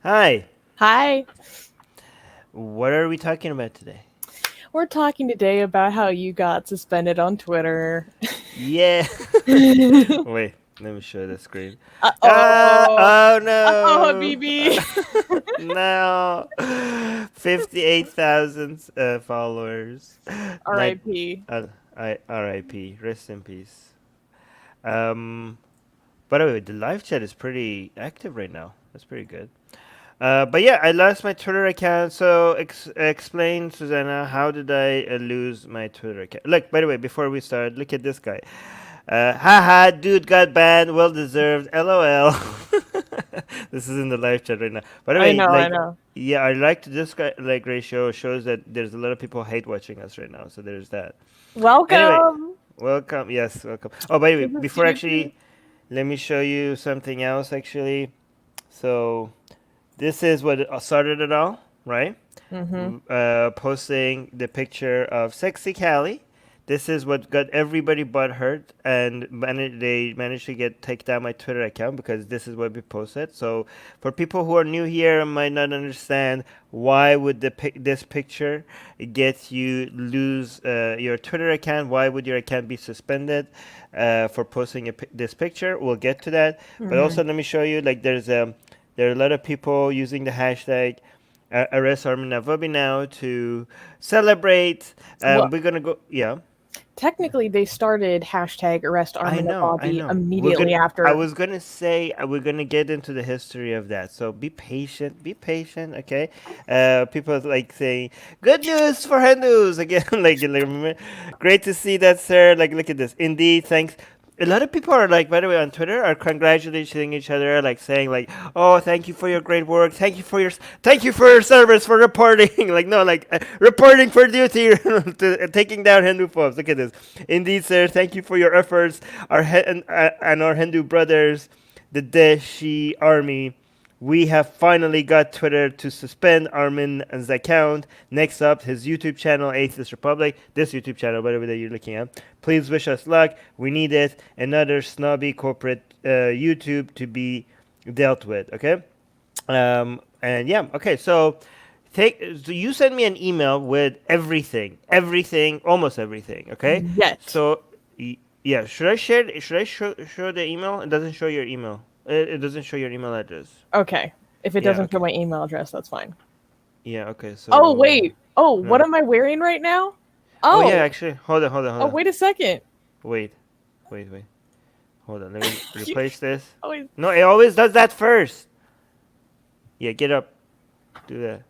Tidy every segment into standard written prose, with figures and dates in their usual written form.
Hi. Hi. What are we talking about today? We're talking today about how you got suspended on Twitter. Yeah. Wait, let me show the screen. Uh-oh. Oh Oh, no. Habibi. No. 58,000 followers. Not, R.I.P. RIP. Rest in peace. Um, by the way, the live chat is pretty active right now. That's pretty good. But yeah, I lost my Twitter account. So explain, Susanna, how did I lose my Twitter account? Look, by the way, before we start, look at this guy. Haha, dude got banned. Well deserved. LOL. This is in the live chat right now. By the I way, know, I like, know. yeah, I like this guy like ratio shows that there's a lot of people hate watching us right now. So there's that. Anyway, Welcome welcome. Yes, welcome. Oh, by the way, to the before studio. actually, let me show you something else. Actually, so this is what started it all, right? Mm-hmm. Posting the picture of Sexy Callie. This is what got everybody butthurt, and they managed to take down my Twitter account because this is what we posted. So, for people who are new here and might not understand, why would this picture get you lose your Twitter account? Why would your account be suspended for posting this picture? We'll get to that. But Mm-hmm. also, let me show you. Like, there are a lot of people using the hashtag arrest Armin Navabi now to celebrate. Well, We're gonna go. Yeah, technically, they started hashtag arrest I Armin know, I Navabi know. We're gonna. immediately I after. was gonna say we're gonna get into the history of that. So be patient. Be patient. Okay. People like saying good news for Hindus again. Remember? Great to see that, sir. Like, look at this. Indeed, thanks. A lot of people are like, by the way, on Twitter are congratulating each other, like saying like, "Oh, thank you for your great work. Thank you for your service for reporting." Like, no, like reporting for duty, taking down Hindu phobes. Look at this. Indeed, sir. Thank you for your efforts. And our Hindu brothers, the Deshi army. We have finally got Twitter to suspend Armin's account. Next up, his YouTube channel, Atheist Republic. This YouTube channel, whatever that you're looking at. Please wish us luck. We need it. Another snobby corporate YouTube to be dealt with. Okay. And yeah. Okay. So you send me an email with everything, almost everything. Okay. Yet. So yeah, should I share? Should I show the email? It doesn't show your email. It doesn't show your email address. Okay. If it Yeah. doesn't show Okay. my email address, that's fine. Yeah. Okay. Oh, So wait. Oh, what no. am I wearing right now? Oh yeah. Oh. Actually, hold on. Hold on. Hold Oh, on. wait a second. Wait. Wait. Hold on. Let me replace this. Always. No, it always does that first. Yeah. Get up. Do that.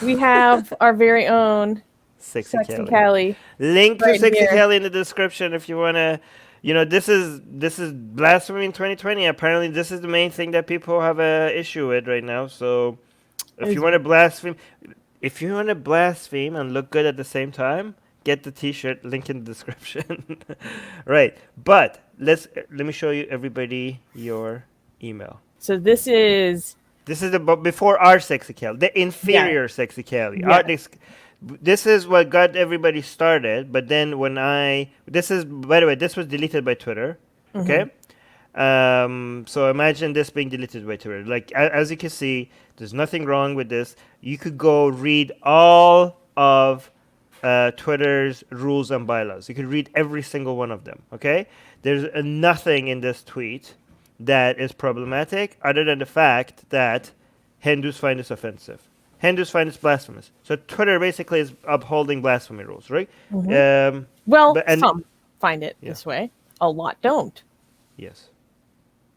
We have our very own Sexy Sexy Kelly. Callie Link to right Sexy here. Kelly in the description if you wanna. This is blasphemy in 2020. Apparently, this is the main thing that people have a issue with right now. So, if you Is want to blaspheme and look good at the same time, get the T-shirt. Link in the description. Right, but let me show you everybody your email. so this is This is the before our Sexy Kelly, the yeah, inferior Sexy Kelly. yeah. This is what got everybody started. But then this is, by the way, this was deleted by Twitter. Hmm. Okay. So imagine this being deleted by Twitter. Like, as you can see, there's nothing wrong with this. You could go read all of Twitter's rules and bylaws. You could read every single one of them. Okay. There's nothing in this tweet that is problematic, other than the fact that Hindus find this offensive. Hindus find this blasphemous. So Twitter basically is upholding blasphemy rules, right? Hmm. Um, Well, but and some find it yeah, this way. A lot don't. yes,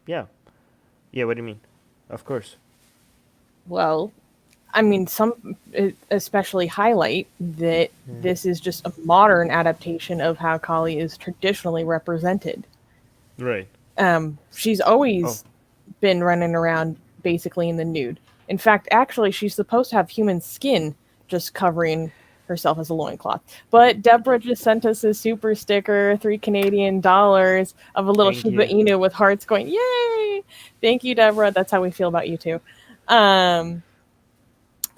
yeah, yeah. What do you mean? Of course. Well, I mean, some especially highlight that Mm. this is just a modern adaptation of how Kali is traditionally represented. Right. She's Oh, always been running around basically in the nude. In fact, actually, she's supposed to have human skin just covering herself as a loincloth. But Deborah just sent us a super sticker, $3 Canadian of a little thank Shiba you. Inu with hearts going, yay! Thank you, Deborah. That's how we feel about you too. Um,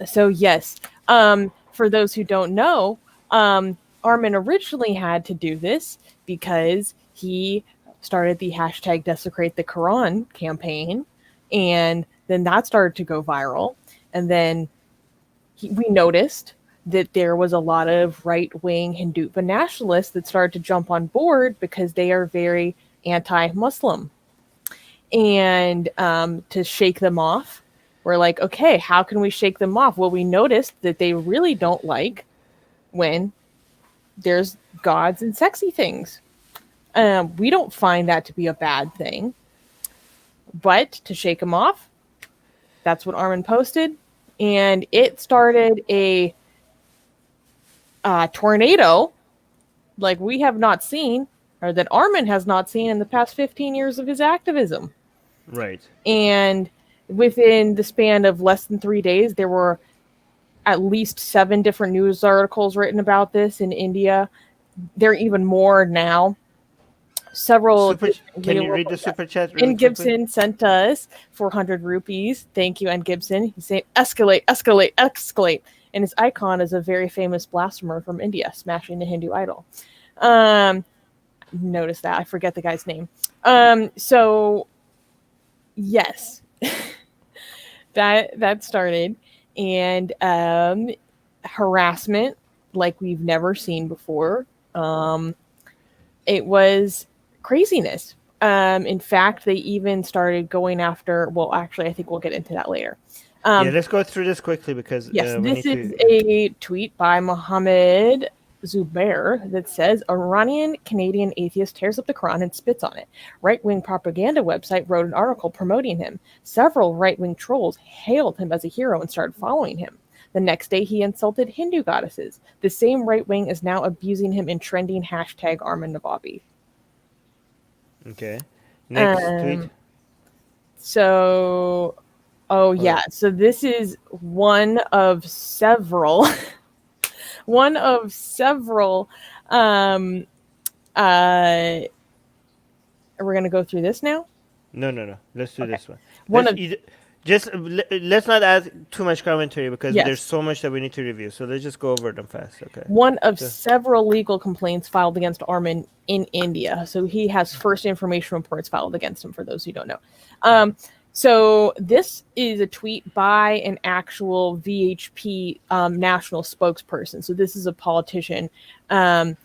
so, yes, for those who don't know, Armin originally had to do this because he started the hashtag desecrate the Quran campaign, and Then that started to go viral. And then we noticed that there was a lot of right-wing Hindutva nationalists that started to jump on board because they are very anti-Muslim. And to shake them off, we're like, okay, how can we shake them off? Well, we noticed that they really don't like when there's gods and sexy things. We don't find that to be a bad thing. But to shake them off, that's what Armin posted. And it started a tornado like we have not seen, or that Armin has not seen in the past 15 years of his activism. Right. And within the span of less than 3 days, there were at least 7 different news articles written about this in India. There are even more now. Several. Can you read the super chat? Really Gibson sent us 400 rupees. Thank you, N. Gibson. He's saying, escalate, escalate, escalate. And his icon is a very famous blasphemer from India, smashing the Hindu idol. Notice that. I forget the guy's name. So, yes. that started. And harassment like we've never seen before. It was craziness. In fact, they even started going after, well, actually, I think we'll get into that later. Let's go through this quickly because yes, this is a tweet by Mohammed Zubair that says Iranian Canadian atheist tears up the Quran and spits on it. Right-wing propaganda website wrote an article promoting him. Several right-wing trolls hailed him as a hero and started following him. The next day, he insulted Hindu goddesses. The same right wing is now abusing him in trending hashtag Armin Navabi. Okay. Next tweet. So, yeah. So this is one of several. One of several. We're gonna go through this now. No. Let's do this one. Let's not add too much commentary because there's so much that we need to review. So let's just go over them fast. Okay. One of several legal complaints filed against Armin in India. So he has first information reports filed against him, for those who don't know. So this is a tweet by an actual VHP national spokesperson. So this is a politician associated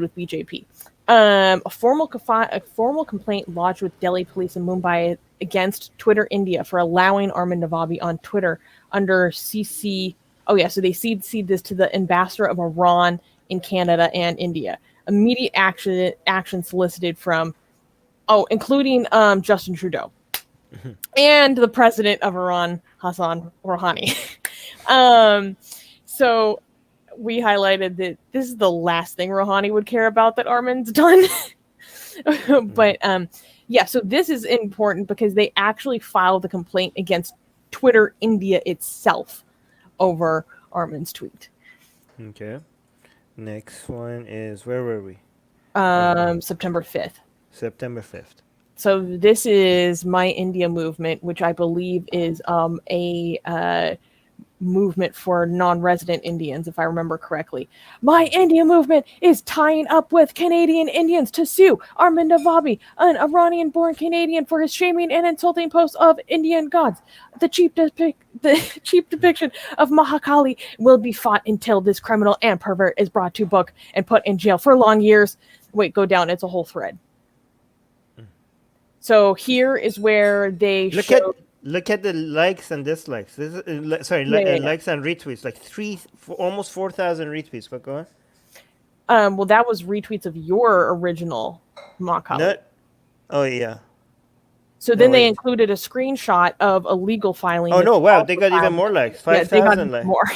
with BJP. A formal complaint lodged with Delhi police in Mumbai against Twitter India for allowing Armin Navabi on Twitter under CC. Oh yeah, so they cede this to the ambassador of Iran in Canada and India. Immediate action solicited from, including Justin Trudeau and the president of Iran, Hassan Rouhani. So we highlighted that this is the last thing Rouhani would care about that Armin's done. But so this is important because they actually filed the complaint against Twitter India itself over Armin's tweet. Okay. Next one is, where were we? September 5th. September 5th. So this is My India Movement, which I believe is a movement for non-resident Indians, if I remember correctly. My India Movement is tying up with Canadian Indians to sue Armin Navabi, an Iranian-born Canadian, for his shaming and insulting posts of Indian gods. The cheap depiction of Mahakali will be fought until this criminal and pervert is brought to book and put in jail for long years. Wait, go down. It's a whole thread. So here is where they Look at the likes and dislikes. This is, likes and retweets. Like almost 4,000 retweets. But go on. Well, that was retweets of your original mock-up. Oh yeah. So then they included a screenshot of a legal filing. Oh no! Wow, they got even more likes. 5,000 likes. More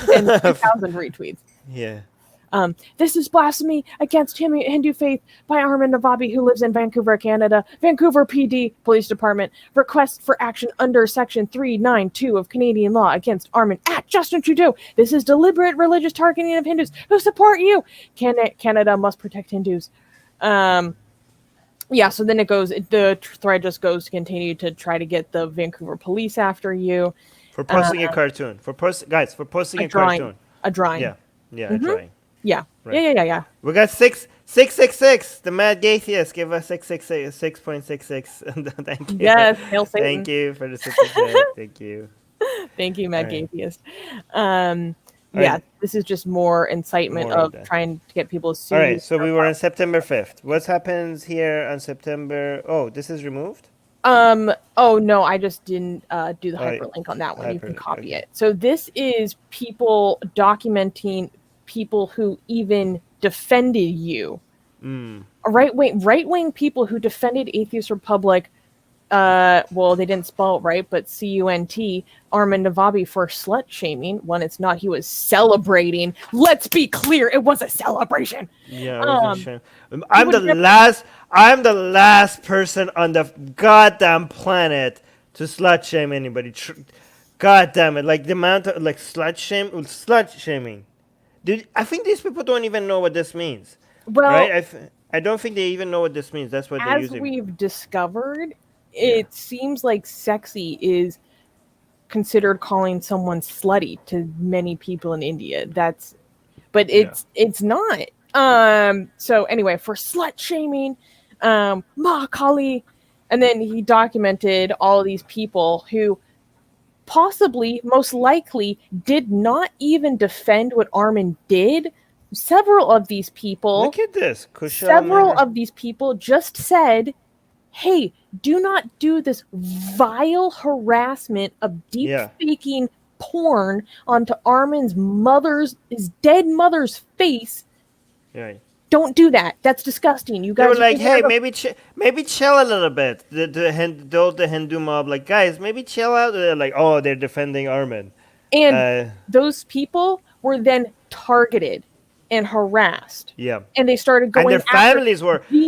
than 2,000 retweets. Yeah. This is blasphemy against Hindu faith by Armin Navabi, who lives in Vancouver, Canada. Vancouver PD Police Department requests for action under Section 392 of Canadian law against Armin at Justin Trudeau. This is deliberate religious targeting of Hindus who support you. Canada must protect Hindus. So then it goes. The thread just goes to continue to try to get the Vancouver police after you for posting a cartoon. For posting a cartoon. A drawing. Yeah, a drawing. Yeah. Right. Yeah. We got 666. The Mad Atheist give us 666. Thank you. Yes, hail Thank Satan. you for the super chat. Thank you. Thank you, All Matt right. Gatheist. All Yeah, right. this is just more incitement More of of that. trying to get people to All sue you right. So for we were on violence. September 5th. What happens here on September? Oh, this is removed? Oh no, I just didn't do the Oh, hyperlink on that one. You can hyperlink. copy Okay. it. So this is people documenting people who even defended you. Mm. Right wing people who defended Atheist Republic. Well, they didn't spell it right, but CUNT, Armin Navabi for slut shaming when it's not. He was celebrating. Let's be clear, it was a celebration. Yeah, it was a Um, shame. he I'm the would never. last. I'm the last person on the goddamn planet to slut shame anybody. God damn it! Like the amount of like slut shaming. Dude, I think these people don't even know what this means, right? Well, I don't think they even know what this means. That's what they're as using. we've discovered, Yeah, it seems like sexy is considered calling someone slutty to many people in India. But yeah. it's not. So anyway, for slut shaming, Ma Kali, and then he documented all of these people who possibly, most likely, did not even defend what Armin did. Several of these people, Look at this, Kushal several Mehra. of these people just said, hey, do not do this vile harassment of deep Yeah, faking porn onto his dead mother's face. right. Don't do that. That's disgusting. You They were guys are like, taking "Hey, out a maybe chill a little bit." The Hindu mob, like, guys, maybe chill out. They're like, "Oh, they're defending Armin." and Uh, those people were then targeted and harassed. yeah. And they started And going after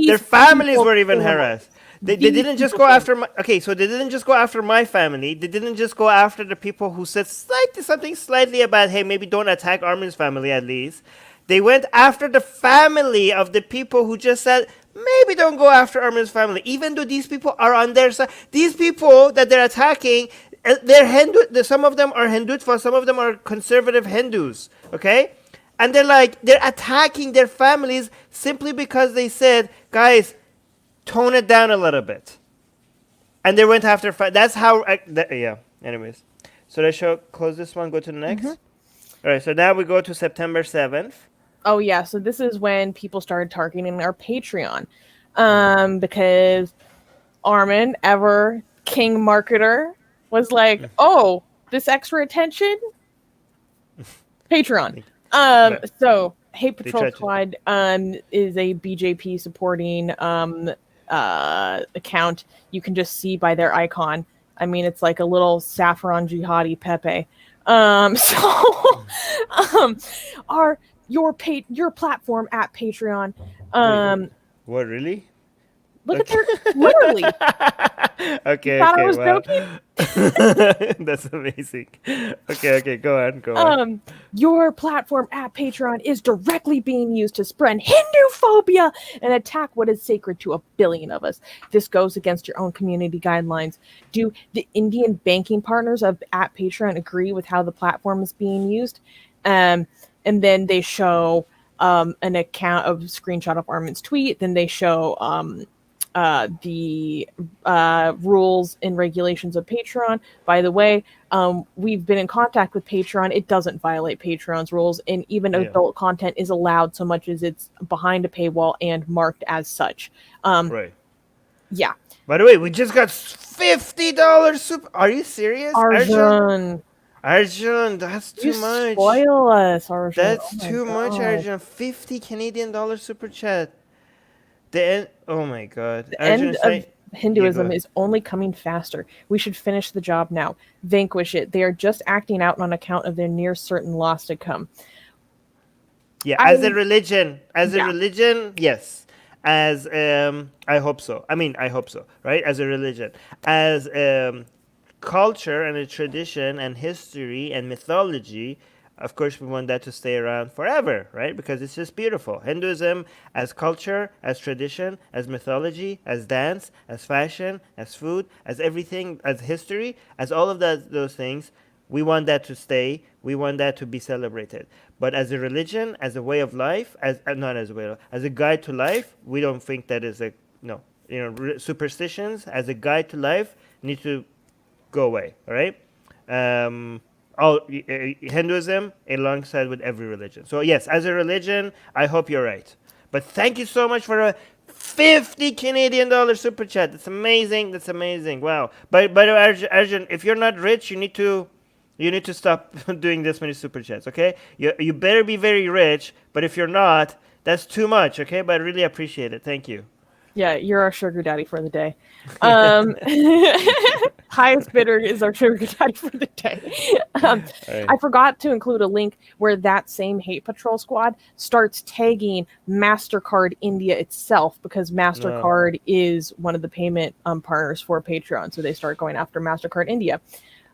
their these families people's were even harassed. families. They These didn't just people's go families. after my okay, so they didn't just go after my family. They didn't just go after the people who said something slightly about, hey, maybe don't attack Armin's family at least. They went after the family of the people who just said maybe don't go after Armin's family, even though these people are on their side. These people that they're attacking, they're Hindu. Some of them are Hindutva, some of them are conservative Hindus. Okay, and they're attacking their families simply because they said, guys, tone it down a little bit. And they went after that's how yeah, anyways. So let's close this one, go to the Mm-hmm. next. All right, so now we go to September 7th. Oh yeah, so this is when people started targeting our Patreon, because Armin, ever king marketer, was like, "Oh, this extra attention, Patreon." Right. So Hate They Patrol tried to Squad is a BJP supporting account. You can just see by their icon. I mean, it's like a little saffron jihadi Pepe. So um, our your platform at Patreon. wait, Um, what really? look at Okay. their literally. You Okay, thought I okay, was wow. joking? That's amazing. Okay, go on, go on. Your platform at Patreon is directly being used to spread Hindu phobia and attack what is sacred to a billion of us. This goes against your own community guidelines. Do the Indian banking partners of at Patreon agree with how the platform is being used? And then they show an account of screenshot of Armin's tweet. Then they show the rules and regulations of Patreon. By the way, we've been in contact with Patreon. It doesn't violate Patreon's rules, and even Yeah, adult content is allowed so much as it's behind a paywall and marked as such. right. Yeah. By the way, we just got $50 super. Are you serious, Arjun? Arjun, Arjun, that's you too much. spoil us, Arjun. Oh That's my too much, god. Arjun. 50 Canadian dollar super chat. The end. Oh my god. The Arjun end is of saying. Yeah, go Hinduism ahead. is only coming faster. We should finish the job now. Vanquish it. They are just acting out on account of their near certain loss to come. Yeah, I as a yeah. religion, yes. As I hope so. I mean, I hope so, right? As a religion, as culture and a tradition and history and mythology, of course, we want that to stay around forever, right? Because it's just beautiful. Hinduism as culture, as tradition, as mythology, as dance, as fashion, as food, as everything, as history, as all of those things We want that to stay. We want that to be celebrated. But as a religion, as a way of life, as not as a way of, as a guide to life, we don't think that is a no. Superstitions as a guide to life need to go away. All right. All Hinduism alongside with every religion. So yes, as a religion, I hope you're right. But thank you so much for a 50 Canadian dollar super chat. That's amazing. That's amazing. Wow. But Arjun, if you're not rich, you need to stop doing this many super chats. Okay. You better be very rich. But if you're not, that's too much. Okay. But I really appreciate it. Thank you. Yeah, you're our sugar daddy for the day. Highest bidder is our sugar daddy for the day. Right. I forgot to include a link where that same Hate Patrol squad starts tagging MasterCard India itself, because MasterCard is one of the payment partners for Patreon. So they start going after MasterCard India.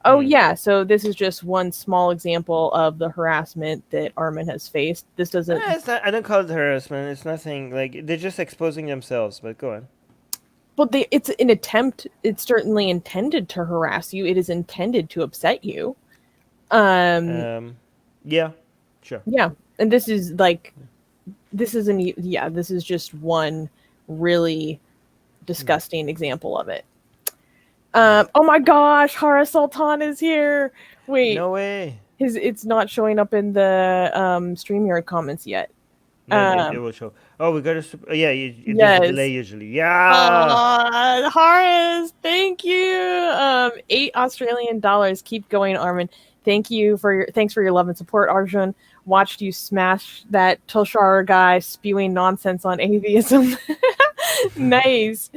Oh, yeah. So this is just one small example of the harassment that Armin has faced. This doesn't... It's not, I don't call it harassment. It's nothing. Like, they're just exposing themselves. But go on. But it's an attempt. It's certainly intended to harass you. It is intended to upset you. Yeah, sure. Yeah. And this is like... This is just one really disgusting example of it. Oh my gosh, Hara Sultan is here. Wait. No way. It's not showing up in the StreamYard comments yet. No, it will show. Oh, we got to. Yeah, there's a delay usually. Yeah. Horace, thank you. $8 Australian. Keep going, Armin. Thanks for your love and support, Arjun. Watched you smash that Tulshar guy spewing nonsense on atheism. Nice.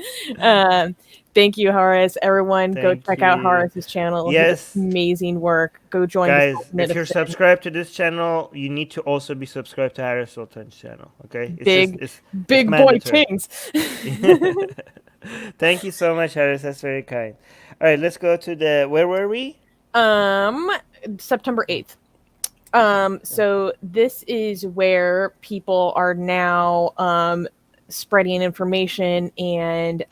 Thank you, Horace. Everyone, go check out Horace's channel. Yes. Amazing work. Go join. Guys, if you're subscribed to this channel, you need to also be subscribed to Harris Sultan's channel. Okay? It's big boy things. Thank you so much, Harris. That's very kind. All right, let's go to where were we? September 8th. So this is where people are now spreading information, and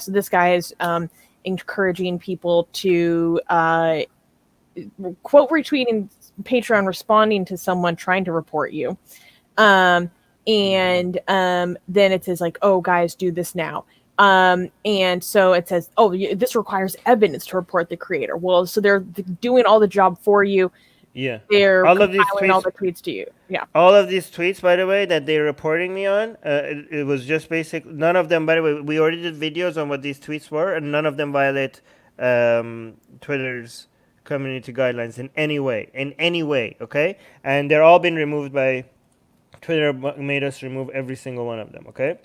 so this guy is encouraging people to quote retweeting Patreon, responding to someone trying to report you. And then it says like, oh, guys, do this now. And so it says, oh, this requires evidence to report the creator. Well, so they're doing all the job for you. Yeah. They're compiling all the tweets to you. Yeah. All of these tweets, by the way, that they're reporting me on, it was just basic. None of them, by the way, we already did videos on what these tweets were, and none of them violate Twitter's community guidelines in any way. In any way, okay? And they're all been removed by Twitter. Made us remove every single one of them, okay?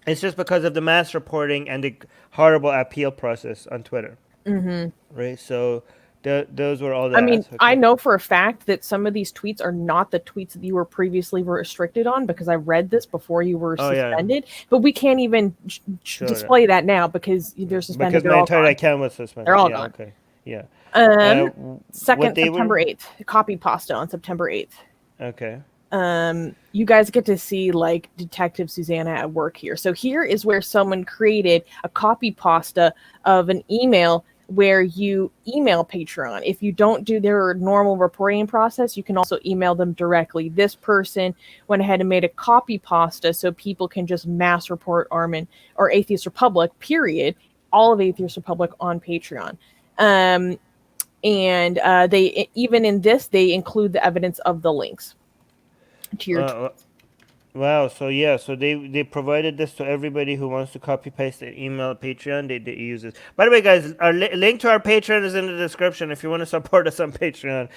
It's just because of the mass reporting and the horrible appeal process on Twitter. Mm-hmm. Right? So those were all the... I mean, okay. I know for a fact that some of these tweets are not the tweets that you were previously restricted on, because I read this before you were suspended. Yeah. But we can't even display that now because they're suspended. Because my entire account was suspended. They're all gone. Okay. Yeah. September 8th. Copy pasta on September 8th. Okay. You guys get to see like Detective Susanna at work here. So here is where someone created a copy pasta of an email where you email Patreon. If you don't do their normal reporting process, you can also email them directly. This person went ahead and made a copy pasta so people can just mass report Armin or Atheist Republic, period, all of Atheist Republic on Patreon. And they, even in this, they include the evidence of the links to your wow. So yeah, so they provided this to everybody who wants to copy paste their email Patreon. They use this. By the way, guys, our link to our Patreon is in the description if you want to support us on Patreon.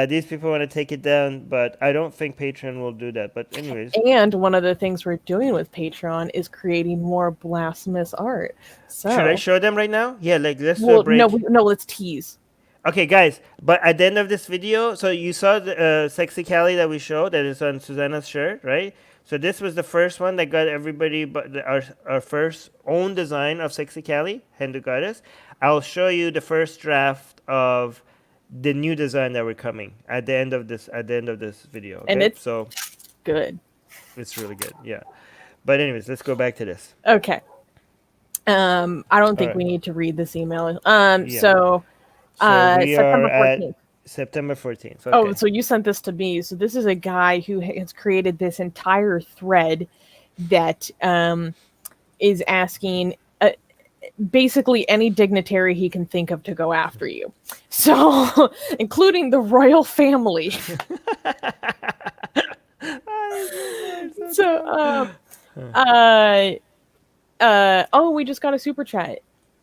These people want to take it down, but I don't think Patreon will do that. But anyways, and one of the things we're doing with Patreon is creating more blasphemous art. So should I show them right now? Yeah, like let's do a break. No, let's tease. Okay, guys, but at the end of this video, so you saw the Sexy Callie that we showed that is on Susanna's shirt, right? So this was the first one that got everybody, but our first own design of Sexy Callie, Hindu Goddess. I'll show you the first draft of the new design that we're coming at the end of this video. Okay? And it's so good. It's really good, yeah. But anyways, let's go back to this. Okay. I don't think we need to read this email. So we September are 14th. September 14th. Oh, Okay. so you sent this to me. So this is a guy who has created this entire thread that is asking basically any dignitary he can think of to go after you. So, including the royal family. Oh, so So, dumb. oh, we just got a super chat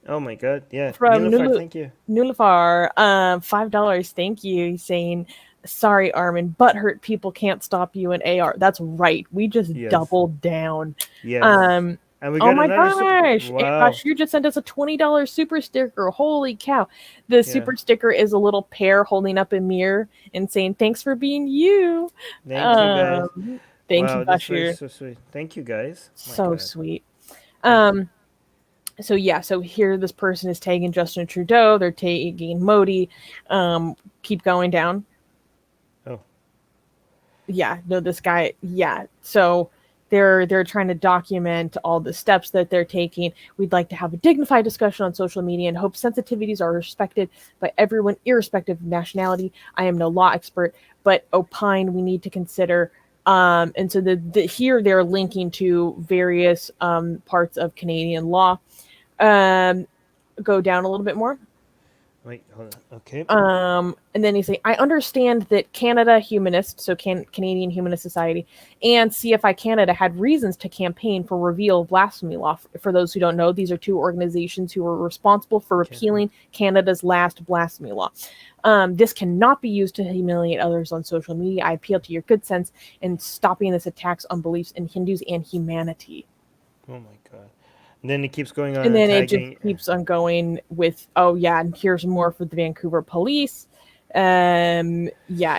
Oh my god. Yeah. from Nilufar, thank you. Nulafar. $5. Thank you. He's saying, sorry, Armin, butthurt people can't stop you in AR. That's right. We just Yes. doubled down. Yes. Um, And we oh got my another super. gosh. Wow. You just sent us a $20 super sticker. Holy cow. The Yeah. super sticker is a little pear holding up a mirror and saying, thanks for being you. Thank you guys. Thank you, Wow, this was Bashir. so sweet. Thank you guys. My So god. sweet. Thank you. So yeah, so here this person is tagging Justin Trudeau, they're tagging Modi. Keep going down. Oh. Yeah, no, this guy, yeah. So they're trying to document all the steps that they're taking. We'd like to have a dignified discussion on social media and hope sensitivities are respected by everyone, irrespective of nationality. I am no law expert, but opine we need to consider. And so here they're linking to various parts of Canadian law. Go down a little bit more. Wait, hold on. Okay. And then he's saying, I understand that Canada Humanist, so Canadian Humanist Society, and CFI Canada had reasons to campaign for repeal of blasphemy law. For those who don't know, these are two organizations who were responsible for repealing Canada's last blasphemy law. This cannot be used to humiliate others on social media. I appeal to your good sense in stopping this attacks on beliefs in Hindus and humanity. Oh my god. And then it keeps going on And and then it just tagging. keeps on going with, oh yeah, and here's more for the Vancouver police. Yeah,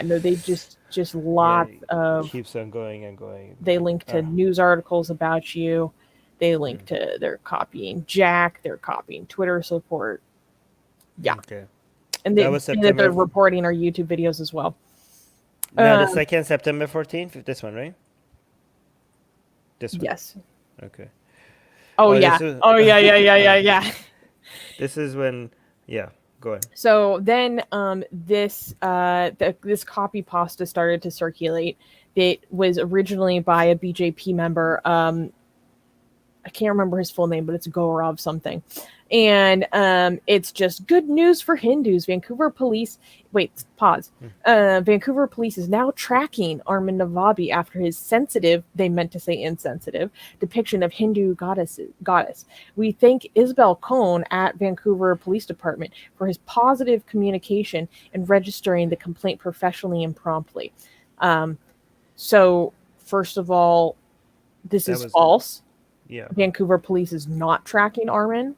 no, they just lots of. Keeps on going and going. They link to news articles about you. They link to they're copying Jack. They're copying Twitter support. Yeah, Okay. and That was September. they're reporting our YouTube videos as well. Now the second September 14th. This one, right? This one. Yes. Okay. Oh yeah. Oh yeah. This is when. Yeah. Go ahead. So then this copy pasta started to circulate. It was originally by a BJP member. I can't remember his full name, but it's Gaurav something. And it's just good news for Hindus. Vancouver police. Wait, pause. Vancouver police is now tracking Armin Navabi after his sensitive, they meant to say insensitive, depiction of Hindu goddess. We thank Isabel Cohn at Vancouver Police Department for his positive communication and registering the complaint professionally and promptly. So, first of all, this is false. Yeah. Vancouver police is not tracking Armin.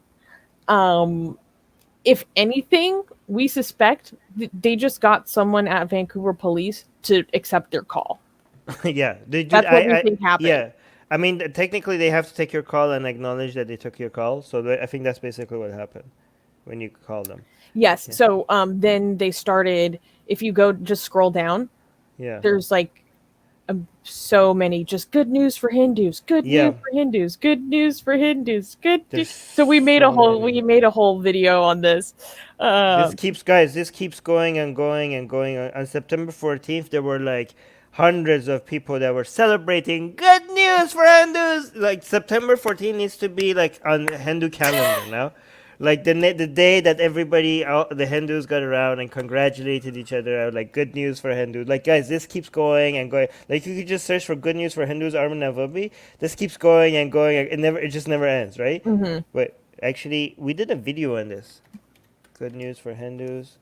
If anything, we suspect they just got someone at Vancouver police to accept their call. Yeah. That's what we think happened. Yeah. I mean, technically, they have to take your call and acknowledge that they took your call. So I think that's basically what happened when you call them. Yes. Yeah. So then they started, if you go just scroll down, there's like so many just good news for Hindus, good news for Hindus, good news for Hindus, good news. So we made a whole video on this. This keeps going and going and going. On September 14th, there were like hundreds of people that were celebrating good news for Hindus. Like September 14th needs to be like on Hindu calendar now. Like the day that everybody, the Hindus got around and congratulated each other, like good news for Hindus. Like guys, this keeps going and going. Like you could just search for good news for Hindus, Armin Navabi. This keeps going and going. It just never ends, right? Mm-hmm. But actually, we did a video on this. Good news for Hindus.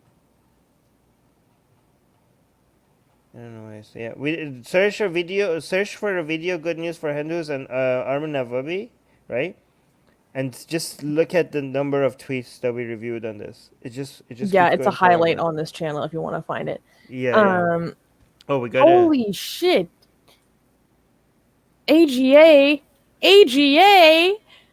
I don't know why I say. Yeah, we search for a video. Good news for Hindus and Armin Navabi, right? And just look at the number of tweets that we reviewed on this. It just yeah, it's a highlight on this channel if you want to find it. Yeah. Oh, we got holy shit. AGA.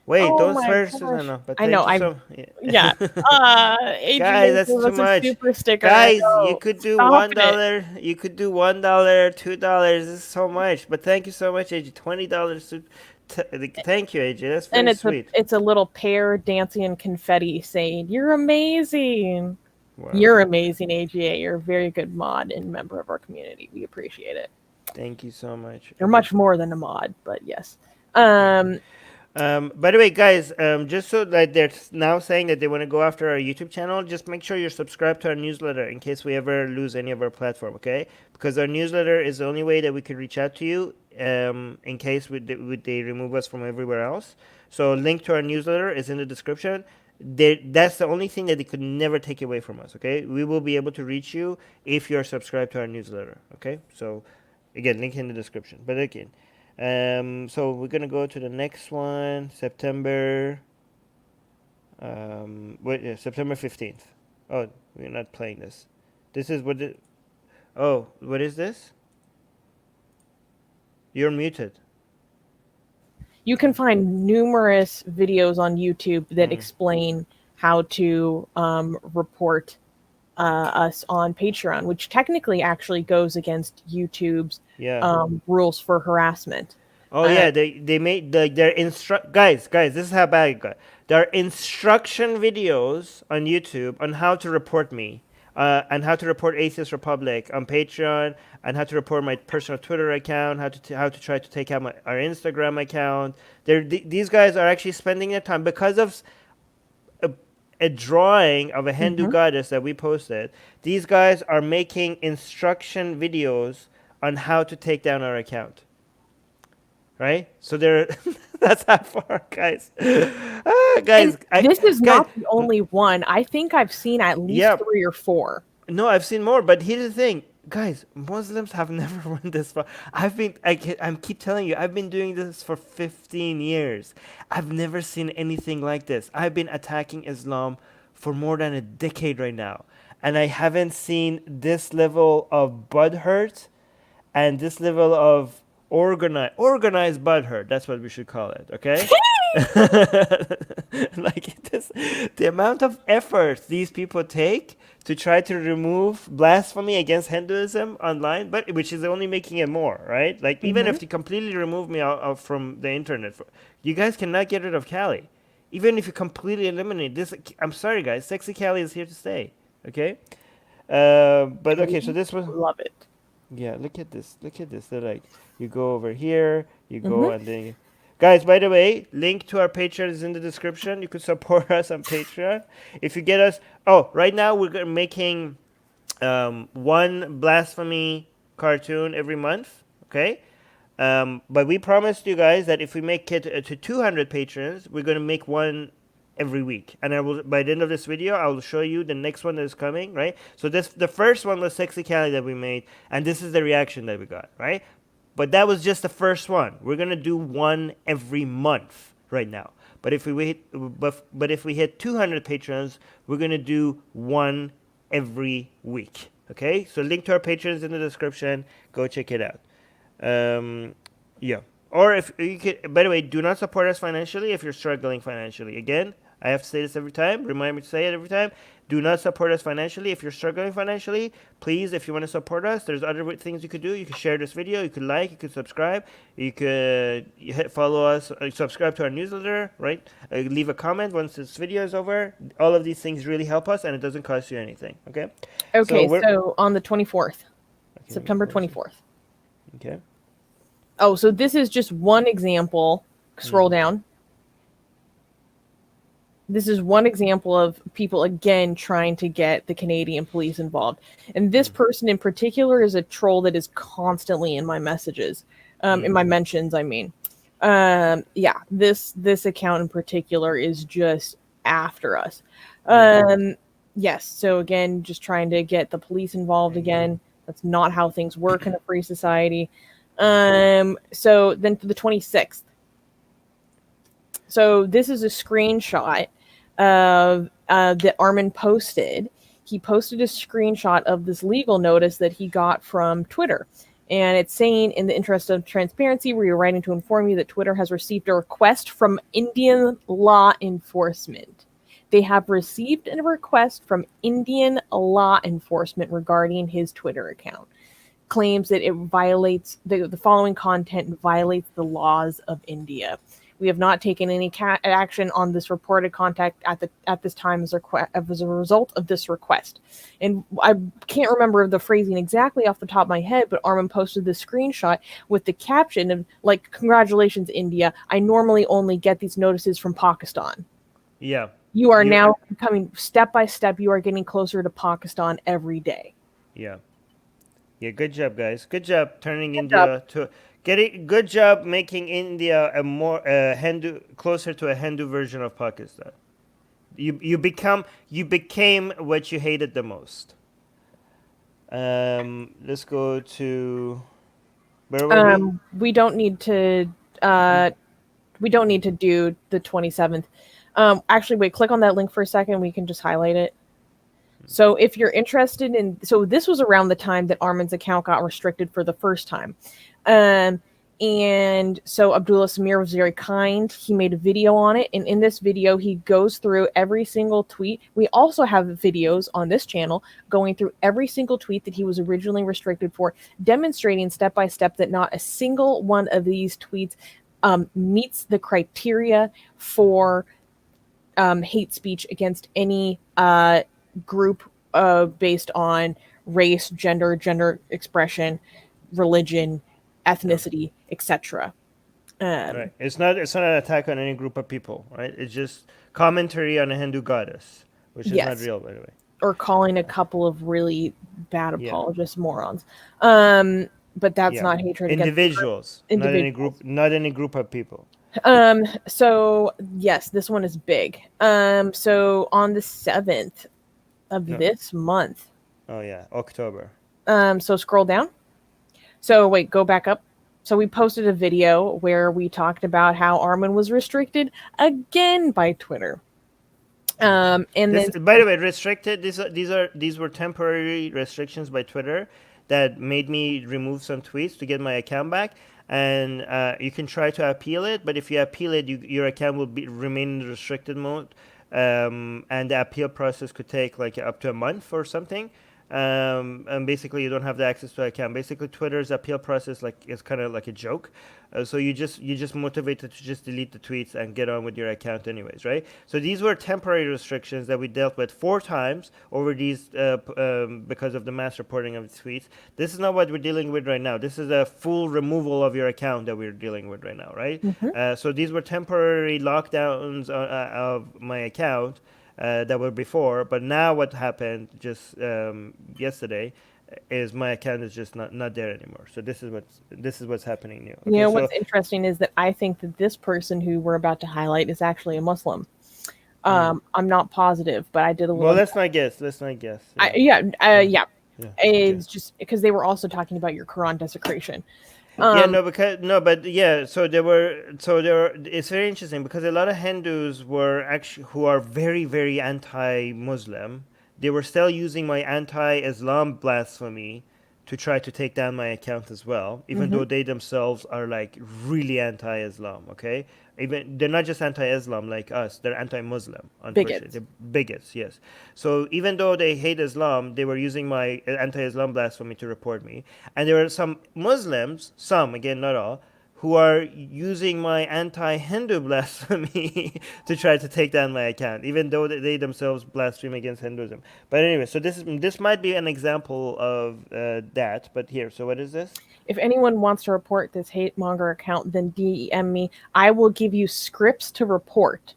Wait, don't swear, Susanna. But I know. Yeah. AGA guys, that's too much. Super sticker. Guys, you could do $1. You could do $1, $2. This is so much. But thank you so much, AG. $20. Thank you, AJ. That's very sweet. It's a little pear dancing in confetti saying, "You're amazing." Wow. You're amazing, AGA. You're a very good mod and member of our community. We appreciate it. Thank you so much. You're Okay. much more than a mod, but yes. By the way, guys, just so that they're now saying that they want to go after our YouTube channel, just make sure you're subscribed to our newsletter in case we ever lose any of our platform, okay? Because our newsletter is the only way that we can reach out to you in case they remove us from everywhere else. So link to our newsletter is in the description. That's the only thing that they could never take away from us, okay? We will be able to reach you if you're subscribed to our newsletter, okay? So again, link in the description. But again, so we're gonna go to the next one, September. September 15th. Oh, we're not playing this. This is what. Oh, what is this? You're muted. You can find numerous videos on YouTube that explain how to report us on Patreon, which technically actually goes against YouTube's rules for harassment. Oh yeah, they made their guys. This is how bad it got. There are instruction videos on YouTube on how to report me, and how to report Atheist Republic on Patreon, and how to report my personal Twitter account, how to try to take out our Instagram account. These guys are actually spending their time because of a drawing of a Hindu goddess that we posted. These guys are making instruction videos on how to take down our account. Right? So they're that's how far, guys. Guys, this is not the only one. I think I've seen at least 3 or 4. No, I've seen more, but here's the thing. Guys, Muslims have never went this far. I keep telling you, I've been doing this for 15 years. I've never seen anything like this. I've been attacking Islam for more than a decade right now. And I haven't seen this level of butthurt and this level of organized butthurt. That's what we should call it, okay? Like this, the amount of effort these people take to try to remove blasphemy against Hinduism online, but which is only making it more, right? Like even if you completely remove me out from the internet, you guys cannot get rid of Cali. Even if you completely eliminate this, I'm sorry, guys, Sexy Cali is here to stay. Okay, but okay, so this was love it. Yeah, look at this. They're like, you go over here, you go, and then guys, by the way, link to our Patreon is in the description. You could support us on Patreon. If you get us, right now we're making one blasphemy cartoon every month, okay? But we promised you guys that if we make it to 200 patrons, we're going to make one every week. And I will, by the end of this video, I will show you the next one that is coming, right? So the first one was Sexy Cali that we made, and this is the reaction that we got, right? But that was just the first one. We're gonna do one every month right now. But if we hit 200 patrons, we're gonna do one every week. Okay? So link to our patrons in the description. Go check it out. Yeah. Or if you could, by the way, do not support us financially if you're struggling financially. Again, I have to say this every time. Remind me to say it every time. Do not support us financially if you're struggling financially. Please, if you want to support us, there's other things you could do. You could share this video. You could like. You could subscribe. You could follow us. Subscribe to our newsletter. Right. Leave a comment once this video is over. All of these things really help us, and it doesn't cost you anything. Okay. Okay. So on the 24th, September 24th. Okay. Oh, so this is just one example. Scroll down. This is one example of people, again, trying to get the Canadian police involved. And this person in particular is a troll that is constantly in my messages, in my mentions, I mean. Yeah, this account in particular is just after us. Yes, so again, just trying to get the police involved again. That's not how things work in a free society. So then for the 26th. So this is a screenshot of that Armin posted. He posted a screenshot of this legal notice that he got from Twitter. And it's saying, in the interest of transparency, we are writing to inform you that Twitter has received a request from Indian law enforcement. They have received a request from Indian law enforcement regarding his Twitter account. Claims that it violates the following content violates the laws of India. We have not taken any action on this reported contact at this time as a result of this request. And I can't remember the phrasing exactly off the top of my head, but Armin posted this screenshot with the caption of like, "Congratulations, India. I normally only get these notices from Pakistan. Yeah. You are now becoming step by step. You are getting closer to Pakistan every day." Yeah. Yeah, good job, guys. Good job turning India to getting. Good job making India a more Hindu, closer to a Hindu version of Pakistan. You became what you hated the most. Let's go to where were we? We don't need to. We don't need to do the 27th. Actually, wait. Click on that link for a second. We can just highlight it. So if you're interested in, so this was around the time that Armin's account got restricted for the first time. And so Abdullah Samir was very kind. He made a video on it. And in this video, he goes through every single tweet. We also have videos on this channel going through every single tweet that he was originally restricted for, demonstrating step by step that not a single one of these tweets meets the criteria for hate speech against any group based on race, gender expression, religion, ethnicity, etc. Right. It's not an attack on any group of people, right? It's just commentary on a Hindu goddess, which is not real, by the way. Or calling a couple of really bad apologists morons. But that's not hatred individuals, against not any group of people. So yes, this one is big. So on the 7th of this month. Oh yeah, October. So scroll down. So wait, go back up. So we posted a video where we talked about how Armin was restricted again by Twitter. And then, by the way, restricted. These were temporary restrictions by Twitter that made me remove some tweets to get my account back. And you can try to appeal it, but if you appeal it, your account will remain in restricted mode, and the appeal process could take like up to a month or something. And basically, you don't have the access to the account. Basically, Twitter's appeal process is kind of like a joke. So you just motivated to just delete the tweets and get on with your account anyways, right? So these were temporary restrictions that we dealt with 4 times over these because of the mass reporting of the tweets. This is not what we're dealing with right now. This is a full removal of your account that we're dealing with right now, right? Mm-hmm. So these were temporary lockdowns of my account that were before, but now what happened just yesterday is my account is just not there anymore. So this is what's happening now. Okay, what's interesting is that I think that this person who we're about to highlight is actually a Muslim. I'm not positive, but I did a little. Well, let's not guess. It's just because they were also talking about your Quran desecration. So there were. It's very interesting because a lot of Hindus were actually who are very, very anti-Muslim. They were still using my anti-Islam blasphemy to try to take down my account as well, even though they themselves are like really anti-Islam. Okay, even they're not just anti-Islam like us; they're anti-Muslim. Bigots. They're bigots, yes. So even though they hate Islam, they were using my anti-Islam blasphemy to report me. And there were some Muslims, some again, not all, who are using my anti-Hindu blasphemy to try to take down my account, even though they themselves blaspheme against Hinduism. But anyway, so this might be an example of that. But here, so what is this? If anyone wants to report this hate monger account, then DM me. I will give you scripts to report.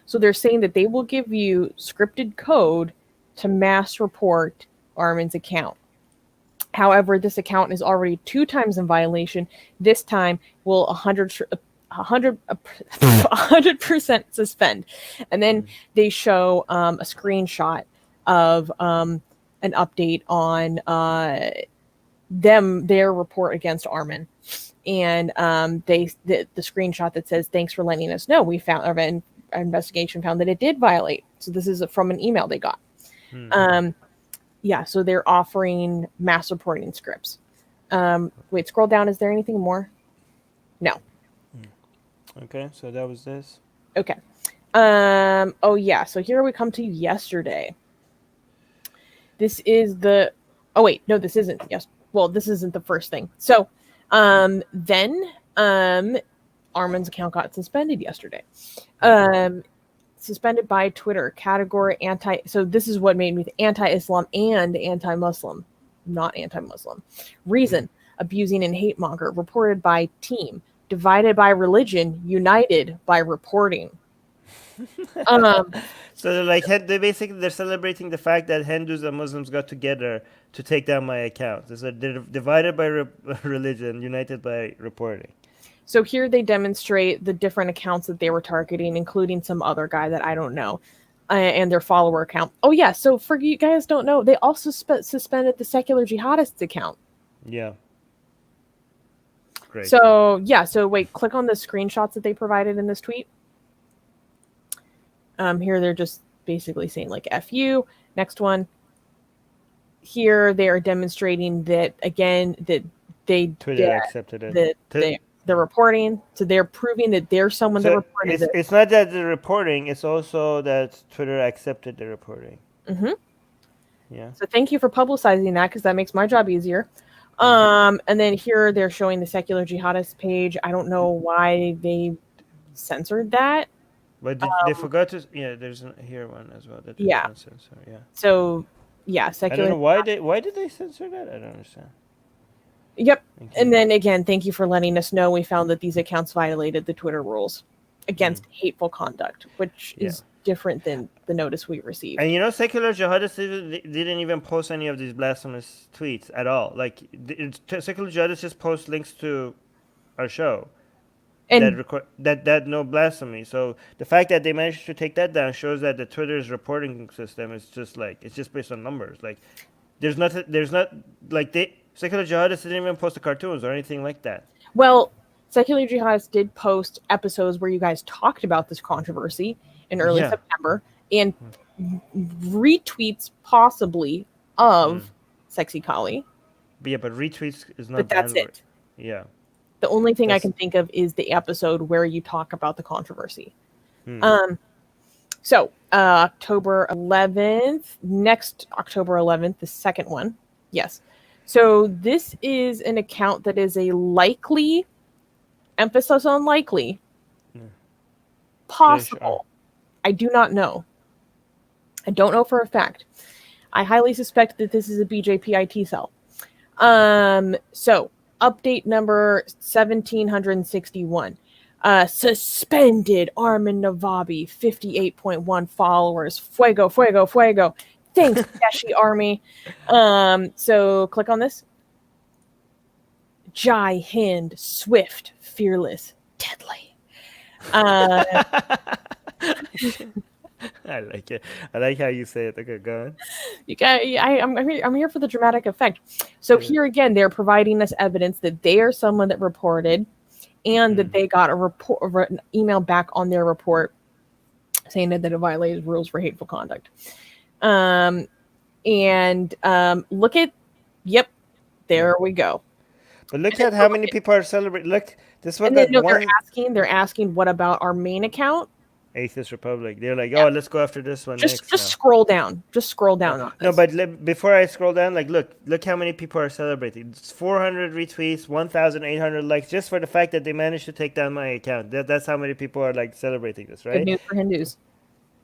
So they're saying that they will give you scripted code to mass report Armin's account. However, this account is already 2 times in violation. This time will 100% suspend. And then they show a screenshot of an update on their report against Armin. And the screenshot that says, "Thanks for letting us know. We found our investigation found that it did violate." So this is from an email they got. So they're offering mass reporting scripts. Wait, scroll down. Is there anything more? No. Okay, so that was this. Okay. So here we come to yesterday. This is the... Oh, wait. No, this isn't. Yes. Well, this isn't the first thing. So then Armin's account got suspended yesterday. Suspended by Twitter. Category anti. So this is what made me anti-Islam and anti-Muslim, not anti-Muslim. Reason: abusing and hate monger. Reported by team. Divided by religion. United by reporting. So they're like they're celebrating the fact that Hindus and Muslims got together to take down my account. So they're divided by religion, united by reporting. So here they demonstrate the different accounts that they were targeting, including some other guy that I don't know, and their follower account. Oh yeah, so for you guys don't know, they also suspended the secular jihadists account. Yeah. Great. So yeah, so wait, click on the screenshots that they provided in this tweet. Here they're just basically saying like F you. Next one. Here they are demonstrating that again that they Twitter accepted it. They're reporting, so they're proving that there's someone that reported it. It's not that they're reporting; it's also that Twitter accepted the reporting. Mm-hmm. Yeah. So thank you for publicizing that because that makes my job easier. And then here they're showing the secular jihadist page. I don't know why they censored that. But they forgot to. Yeah, there's here one as well that they didn't censor. Yeah. So yeah, secular. I don't know why did they censor that? I don't understand. Yep. And then again, thank you for letting us know. We found that these accounts violated the Twitter rules against hateful conduct, which is different than the notice we received. And secular jihadists didn't even post any of these blasphemous tweets at all. Like, secular jihadists just post links to our show and that no blasphemy. So the fact that they managed to take that down shows that the Twitter's reporting system is just like, it's just based on numbers. Like, secular jihadists didn't even post the cartoons or anything like that. Well, secular jihadists did post episodes where you guys talked about this controversy in early September and retweets possibly of Sexy Kali. But retweets is not. But that's it. Yeah. The only thing I can think of is the episode where you talk about the controversy. So October 11th, next October 11th, the second one. Yes. So this is an account that is a likely, emphasis on likely, possible. I do not know. I don't know for a fact. I highly suspect that this is a BJP IT cell. So update number 1761. Suspended Armin Navabi, 58.1 followers. Fuego, fuego, fuego. Thanks, Dashi Army. So click on this. Jai Hind, swift, fearless, deadly. I like it. I like how you say it. Okay, go on. I'm here for the dramatic effect. So here again, they're providing us evidence that they are someone that reported, and that they got an email back on their report saying that it violated rules for hateful conduct. Look at, there we go. But look at how many people are celebrating. Look, this one. They're asking, what about our main account? Atheist Republic. They're like, oh, let's go after this one next. Just scroll down. Just scroll down. No, but before I scroll down, like, look how many people are celebrating. It's 400 retweets, 1,800 likes, just for the fact that they managed to take down my account. That's how many people are like celebrating this, right? Good news for Hindus.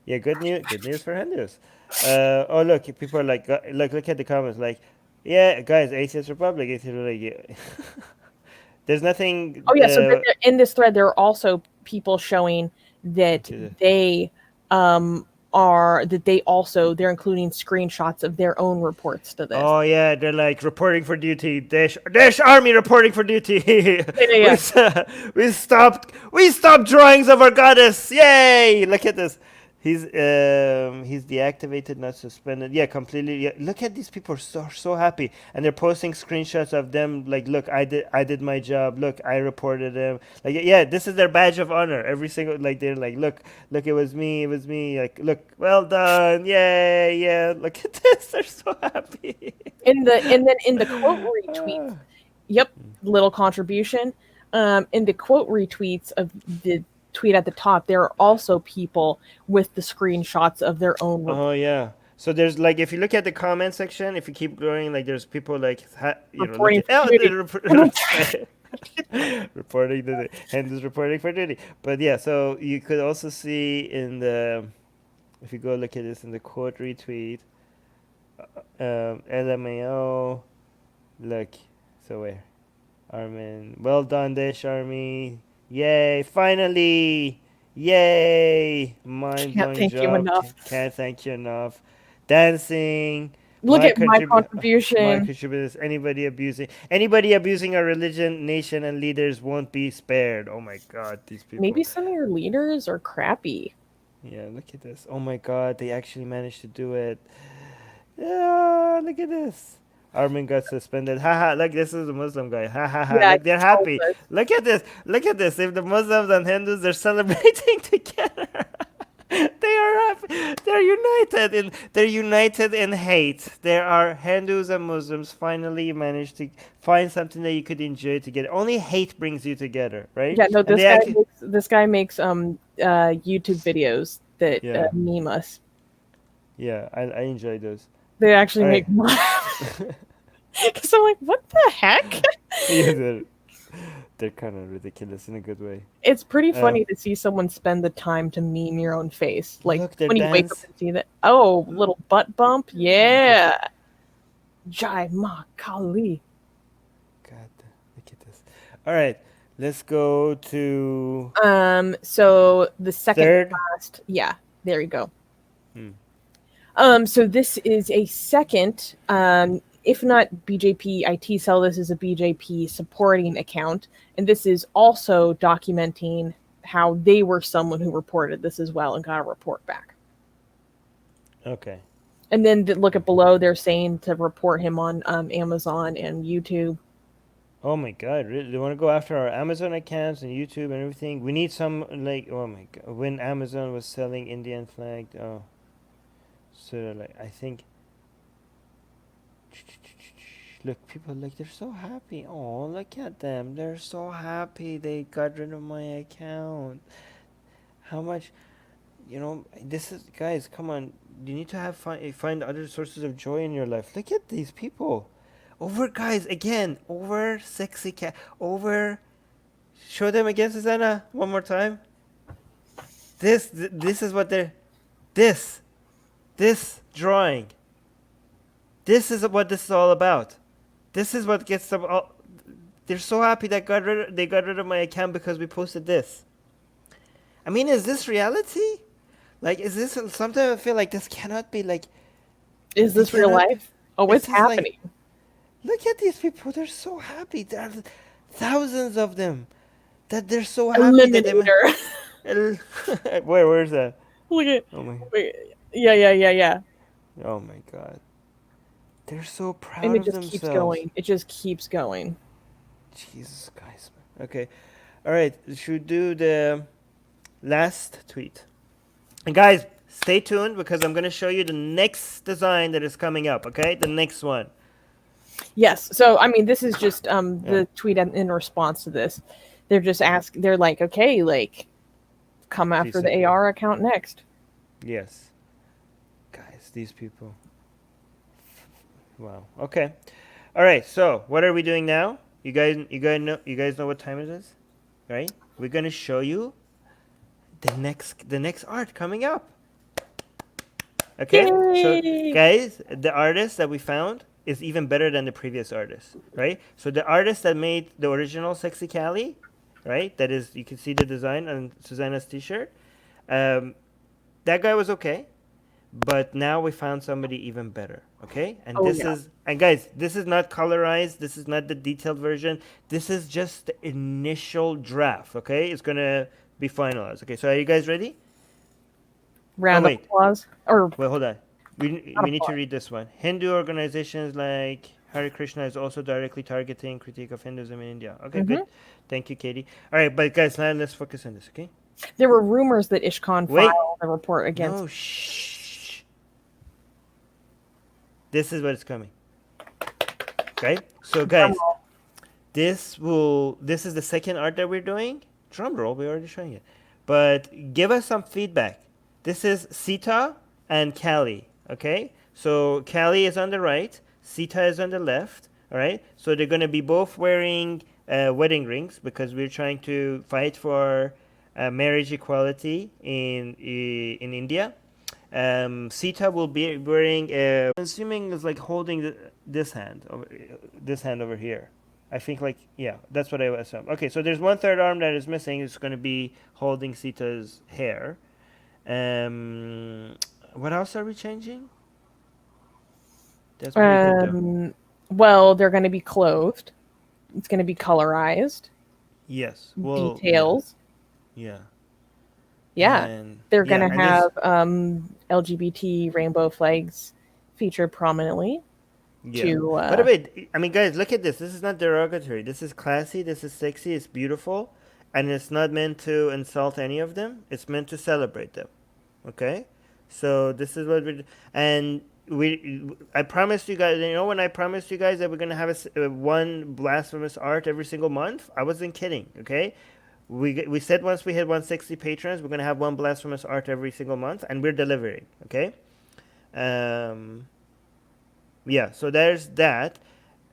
Yeah, good news for Hindus. Oh, look, people are like, look at the comments, like, yeah, guys, Atheist Republic, Atheist Republic. Yeah. There's nothing. Oh yeah, so in this thread, there are also people showing that they're including screenshots of their own reports to this. Oh yeah, they're like reporting for duty. Dash Army reporting for duty. We stopped drawings of our goddess. Yay! Look at this. He's deactivated, not suspended. Yeah, completely. Yeah. Look at these people are so happy, and they're posting screenshots of them. Like, look, I did my job. Look, I reported them. Like, yeah, this is their badge of honor. Every single, like, they're like, look, it was me. Like, look, well done. Yay, yeah. Look at this. They're so happy. In the quote retweets. Yep, little contribution. In the quote retweets of the tweet at the top, there are also people with the screenshots of their own report. Oh yeah, so there's like, if you look at the comment section, if you keep going, like, there's people like Reporting the Hindus reporting for duty. But yeah, so you could also see in the if you go look at this in the quote retweet, LMAO. Look, so where Armin? Well done, Dish Army. Yay! Finally! Yay! Mind Can't blowing thank you job. enough. Can't thank you enough. Dancing. Look at my My contribution. contributors. Anybody abusing our religion, nation, and leaders won't be spared. Oh my God, these Maybe people. some of your leaders are crappy. Yeah, look at this. Oh my God, they actually managed to do it. Yeah, look at this. Armin got suspended. Haha, look, this is the Muslim guy. Ha ha ha. Yeah, Look, they're he told happy. us. Look at this. Look at this. If the Muslims and Hindus, they're celebrating together. They are happy. They're united in hate. There are Hindus and Muslims finally managed to find something that you could enjoy together. Only hate brings you together, right? Yeah, no, And this they guy actually makes YouTube videos that yeah. meme us. Yeah, I enjoy those. They actually All make right. me laugh. Because I'm like, what the heck? Yeah, they're kind of ridiculous in a good way. It's pretty Uh, funny to see someone spend the time to meme your own face. Like Look, their when you wake up dance. and see that, oh, little butt bump, yeah. Jai Ma Kali. God, look at this. All right, let's go to So the second third. last, yeah, there you go. Hmm. So this is a second, if not BJP IT cell, this is a BJP supporting account, and this is also documenting how they were someone who reported this as well and got a report back. Okay. And then look at below, they're saying to report him on Amazon and YouTube. Oh my God, really? They want to go after our Amazon accounts and YouTube and everything. We need some like. Oh my God, when Amazon was selling Indian flag. Oh, so like I think. Look, people like they're so happy. Oh, look at them. They're so happy. They got rid of my account. How much? This is guys. Come on. You need to find other sources of joy in your life. Look at these people. Over guys again. Over sexy cat. Over. Show them again, Susanna. One more time. This is what they're. This drawing. This is what this is all about. This is what gets them all. They're so happy that they got rid of my account because we posted this. I mean, is this reality? Like, is this sometimes I feel like this cannot be like. Is They this real cannot. life? Oh, This it's is like. happening. Look at these people. They're so happy. There are thousands of them. That they're so happy that they. Eliminator. Where's that? Look at, Oh my. wait, yeah. Oh my God. They're so And proud it of just keeps themselves. going. It just keeps going. Jesus, guys. Okay. All right. Should we do the last tweet? And guys, stay tuned because I'm going to show you the next design that is coming up. Okay. The next one. Yes. So, I mean, this is just Yeah. the tweet in response to this. They're just they're like, okay, like, come after the seconds. AR account next. Yes. Guys, these people. Wow. Okay. All right. So, what are we doing now? You guys know what time it is, right? We're gonna show you the next art coming up. Okay. So, Yay! guys, the artist that we found is even better than the previous artist, right? So the artist that made the original Sexy Cali, right? That is, you can see the design on Susanna's T-shirt. That guy was okay. But now we found somebody even better, okay? And guys, this is not colorized. This is not the detailed version. This is just the initial draft, okay? It's gonna be finalized. Okay, so are you guys ready? Round of applause. Or Well, hold on. We need to read this one. Hindu organizations like Hare Krishna is also directly targeting critique of Hinduism in India. Okay, good. Thank you, Katie. All right, but guys, now let's focus on this, okay? There were rumors that Ishkan filed a report against. No, shh. This is what is coming. Okay, so guys, this is the second art that we're doing. Drum roll, we're already showing it. But give us some feedback. This is Sita and Kali. Okay, so Kali is on the right, Sita is on the left. All right, so they're gonna be both wearing wedding rings because we're trying to fight for marriage equality in India. Sita will be wearing I'm assuming is like holding this hand over here. I think like yeah, that's what I assume. Okay, so there's one third arm that is missing. It's going to be holding Sita's hair. Um, what else are we changing? That's pretty good though. Um, well, they're going to be clothed. It's going to be colorized. Yes. Well, yeah, Details. yeah, Yeah, and they're going yeah, to and this have LGBT rainbow flags featured prominently yeah. to By the way, I mean, guys, look at this. This is not derogatory. This is classy. This is sexy. It's beautiful, and it's not meant to insult any of them. It's meant to celebrate them. Okay, so this is what we and I promised you guys. You know, when I promised you guys that we're gonna have one blasphemous art every single month, I wasn't kidding. Okay, we said once we hit 160 patrons, we're gonna have one blasphemous art every single month, and we're delivering. Okay, um, yeah. So there's that.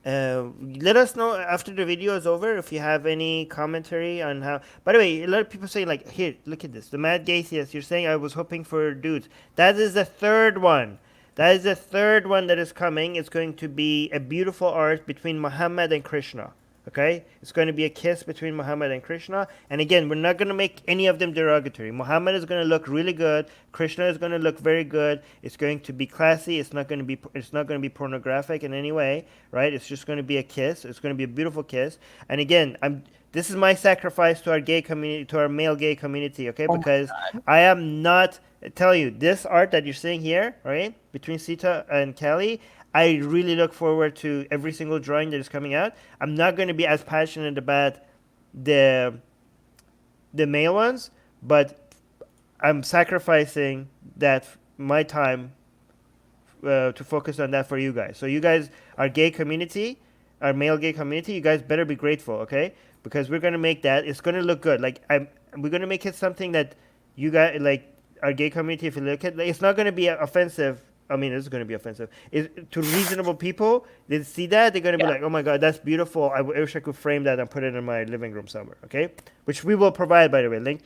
Let us know after the video is over if you have any commentary on how. By the way, a lot of people say like, "Here, look at this." The Mad Gaytheist. You're saying I was hoping for dudes. That is the third one. That is the third one that is coming. It's going to be a beautiful art between Muhammad and Krishna. Okay, it's going to be a kiss between Muhammad and Krishna. And again, we're not going to make any of them derogatory. Muhammad is going to look really good. Krishna is going to look very good. It's going to be classy. It's not going to be. It's not going to be pornographic in any way, right? It's just going to be a kiss. It's going to be a beautiful kiss. And again, I'm. This is my sacrifice to our gay community, to our male gay community. Okay, oh my because god. I am not. Tell you this art that you're seeing here, right, between Sita and Kelly. I really look forward to every single drawing that is coming out. I'm not going to be as passionate about the the male ones, but I'm sacrificing that my time to focus on that for you guys. So you guys, our gay community, our male gay community, you guys better be grateful, okay? Because we're gonna make that. It's gonna look good. Like we're gonna make it something that you guys like our gay community. If you look at, like, it's not gonna be offensive. I mean, it's going to be offensive. To reasonable people, they see that, they're going to be Yeah. like, oh my God, that's beautiful. I wish I could frame that and put it in my living room somewhere, okay? Which we will provide, by the way. Link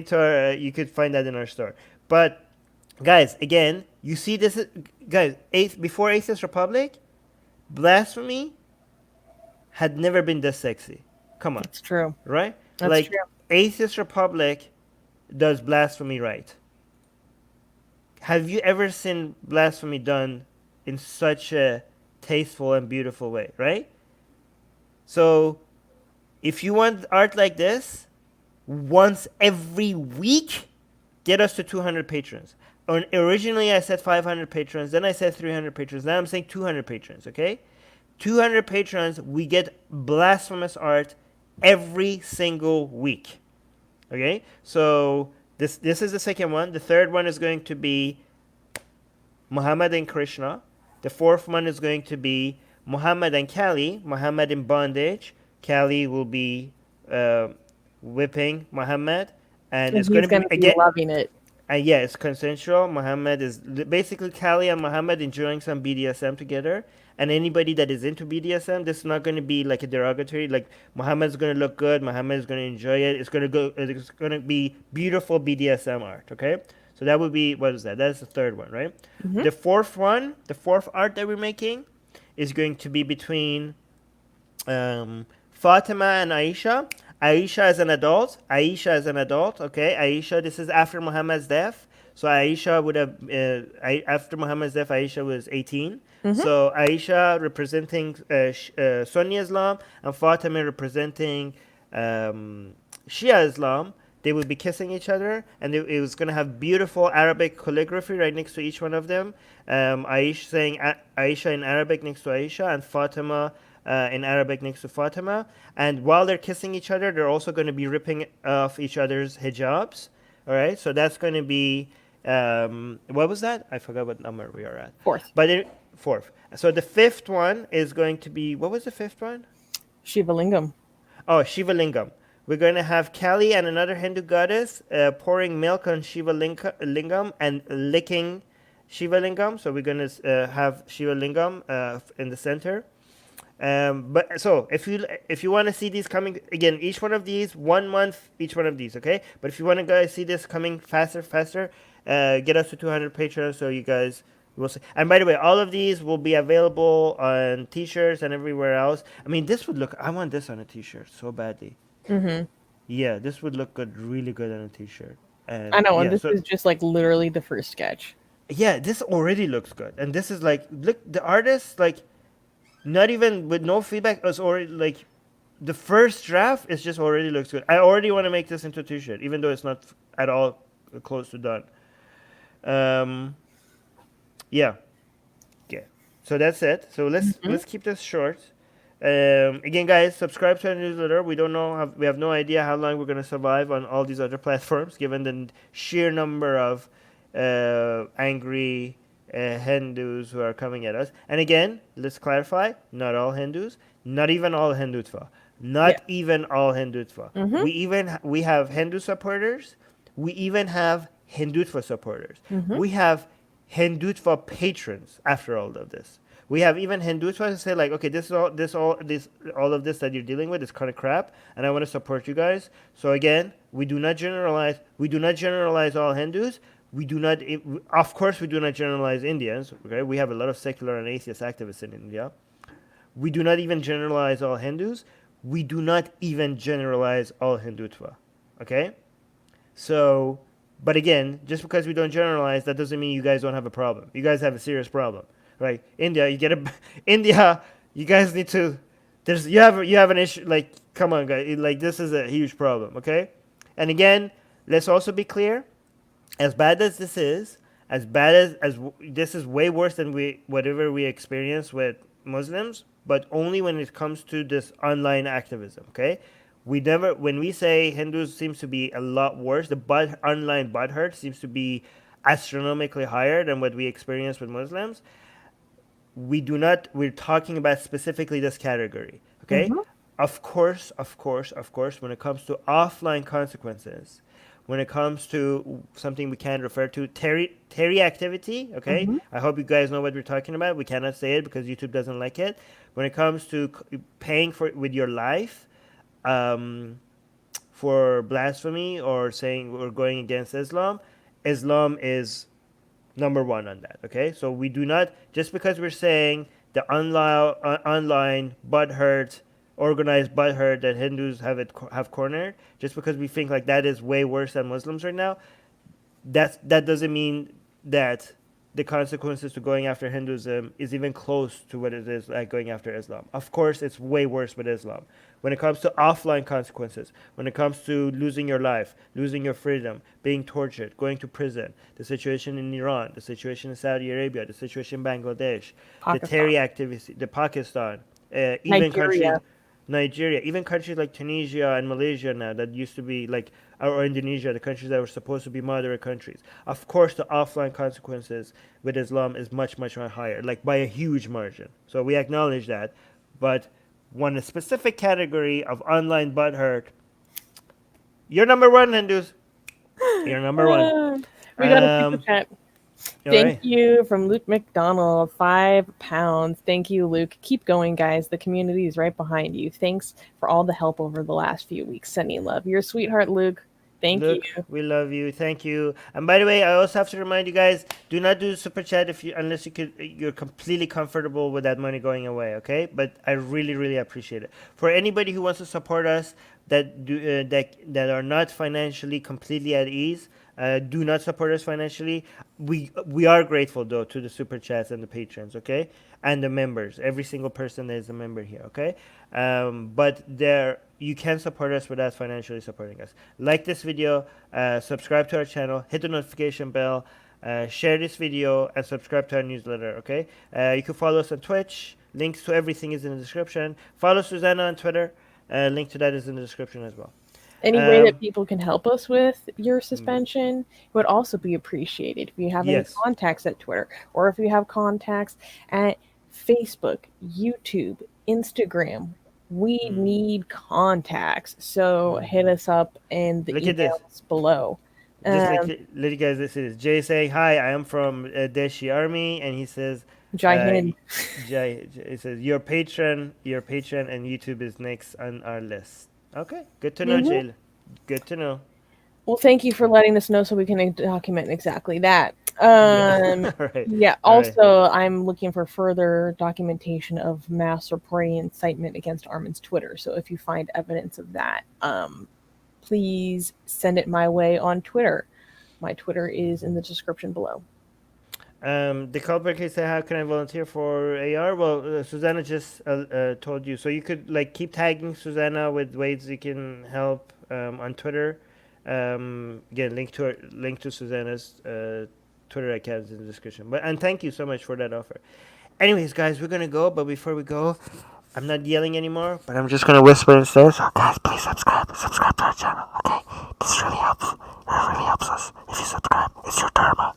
to our, you could find that in our store. But, guys, again, you see this, guys, before Atheist Republic, Blasphemy had never been this sexy. Come on, That's true. right? That's Like, true. Atheist Republic does Blasphemy right. Have you ever seen Blasphemy done in such a tasteful and beautiful way, right? So, if you want art like this, once every week, get us to 200 patrons. Originally, I said 500 patrons, then I said 300 patrons, now I'm saying 200 patrons, okay? 200 patrons, we get blasphemous art every single week, okay? So, this is the second one. The third one is going to be Muhammad and Krishna. The fourth one is going to be Muhammad and Kali. Muhammad in bondage. Kali will be whipping Muhammad, and And it's going he's to be going to be again. loving it. Yeah, it's consensual. Muhammad is basically Kali and Muhammad enjoying some BDSM together. And anybody that is into BDSM, this is not going to be like a derogatory. Like Muhammad's going to look good. Muhammad is going to enjoy it. It's going to go. It's going to be beautiful BDSM art. Okay, so that would be what is that? That's the third one, right? Hmm. The fourth one, the fourth art that we're making, is going to be between Fatima and Aisha. Aisha as an adult. Aisha as an adult. Okay, Aisha. This is after Muhammad's death. So Aisha would have after Muhammad's death. Aisha was 18. Hmm. So Aisha representing Sunni Islam and Fatima representing Shia Islam. They would be kissing each other, and it was going to have beautiful Arabic calligraphy right next to each one of them. Aisha saying Aisha in Arabic next to Aisha, and Fatima in Arabic next to Fatima. And while they're kissing each other, they're also going to be ripping off each other's hijabs. All right, so that's going to be what was that? I forgot what number we are at. Fourth. But fourth. So the fifth one is going to be, what was the fifth one? Shiva Lingam. Oh, Shiva Lingam. We're going to have Kali and another Hindu goddess pouring milk on Shiva Lingam and licking Shiva Lingam. So we're going to have Shiva Lingam in the center. But so if you want to see these coming again, each one of these 1 month, each one of these, okay. But if you want to guys see this coming faster, get us to 200 patrons so you guys will see. And by the way, all of these will be available on t-shirts and everywhere else. I mean, this would look. I want this on a t-shirt so badly. Mm-hmm. Yeah, this would look good, really good on a t-shirt. I And know, and yeah, this so is just like literally the first sketch. yeah, this already looks good. And this is like, look, the artist like not even with no feedback is already like the first draft is just already looks good. I already want to make this into a t-shirt, even though it's not at all close to done. Um, yeah, yeah. So that's it. So Mm-hmm. let's keep this short. Again, guys, subscribe to our newsletter. We don't know. We have no idea how long we're gonna survive on all these other platforms, given the sheer number of angry Hindus who are coming at us. And again, let's clarify: not all Hindus, not even all Hindutva, Yeah. not even all Hindutva. Mm-hmm. We have Hindu supporters. We even have Hindutva supporters. Mm-hmm. We have Hindutva patrons after all of this. We have even Hindutva who say like, okay, all of this that you're dealing with is kind of crap, and I want to support you guys. So again, we do not generalize. We do not generalize all Hindus. We do not, of course, we do not generalize Indians. Okay, we have a lot of secular and atheist activists in India. We do not even generalize all Hindus. We do not even generalize all Hindutva. Okay, so, but again, just because we don't generalize, that doesn't mean you guys don't have a problem. You guys have a serious problem, right? India, you get a India. You guys need to. You have an issue. Like, come on, guys. Like, this is a huge problem. Okay, and again, let's also be clear. As bad as this is, this is way worse than whatever we experience with Muslims, but only when it comes to this online activism. Okay, we never when we say Hindus seems to be a lot worse. The online butthurt seems to be astronomically higher than what we experience with Muslims. We do not. We're talking about specifically this category. Okay, Mm-hmm. of course. When it comes to offline consequences, when it comes to something we can refer to Terry activity. Okay, Mm-hmm. I hope you guys know what we're talking about. We cannot say it because YouTube doesn't like it. When it comes to paying for with your life, um, for blasphemy or saying or going against Islam, Islam is number one on that. Okay, so we do not just because we're saying the online butthurt, organized butthurt that Hindus have cornered, just because we think like that is way worse than Muslims right now. That doesn't mean that the consequences to going after Hinduism is even close to what it is like going after Islam. Of course, it's way worse with Islam. When it comes to offline consequences, when it comes to losing your life, losing your freedom, being tortured, going to prison, the situation in Iran, the situation in Saudi Arabia, the situation in Bangladesh, the Pakistan. terror activity, the Pakistan, even countries, Nigeria. Nigeria, even countries like Tunisia and Malaysia now that used to be like, or Indonesia, the countries that were supposed to be moderate countries. Of course, the offline consequences with Islam is much, much more higher, like by a huge margin. So we acknowledge that. But one specific category of online butthurt, you're number one, Hindus. You're number one. Ah, we got a super Um, chat. all Thank right. you from Luke McDonald, £5. Thank you, Luke. Keep going, guys. The community is right behind you. Thanks for all the help over the last few weeks. Sending love. You're a sweetheart, Luke. Thank you. Look, we love you. Thank you. And by the way, I also have to remind you guys: do not do super chat if you unless you're completely comfortable with that money going away. Okay? But I really, really appreciate it. For anybody who wants to support us that are not financially completely at ease, do not support us financially. We are grateful though to the super chats and the patrons. Okay? And the members. Every single person that is a member here. Okay? But there you can support us without financially supporting us. Like this video, subscribe to our channel, hit the notification bell, share this video, and subscribe to our newsletter. Okay, you can follow us on Twitch. Links to everything is in the description. Follow Susanna on Twitter. Link to that is in the description as well. Any way that Um, people can help us with your mm, suspension would also be appreciated. If you have any yes. contacts at Twitter, or if you have contacts at Facebook, YouTube, Instagram, we Mm, need contacts. So hit mm. us up in the Look at this. emails below. Just like let you guys listen to this. Jay say, "Hi, I am from Deshi Army," and he says, Jai Hind. It says your patron, and YouTube is next on our list. Okay, good to know, Mhm. Jay. Good to know. Well, thank you for letting us know so we can document exactly that. Yeah. All right. Yeah, All right. also, I'm looking for further documentation of mass reporting incitement against Armin's Twitter. So if you find evidence of that, please send it my way on Twitter. My Twitter is in the description below. The culprit case said, "How can I volunteer for AR?" Well, Susanna just told you, so you could like keep tagging Susanna with ways you can help on Twitter. Again, link to Susanna's Twitter account is in the description. But and thank you so much for that offer. Anyways, guys, we're gonna go, but before we go, I'm not yelling anymore, but I'm just gonna whisper instead. So, guys, please subscribe to our channel. Okay, this really helps. It really helps us if you subscribe. It's your dharma.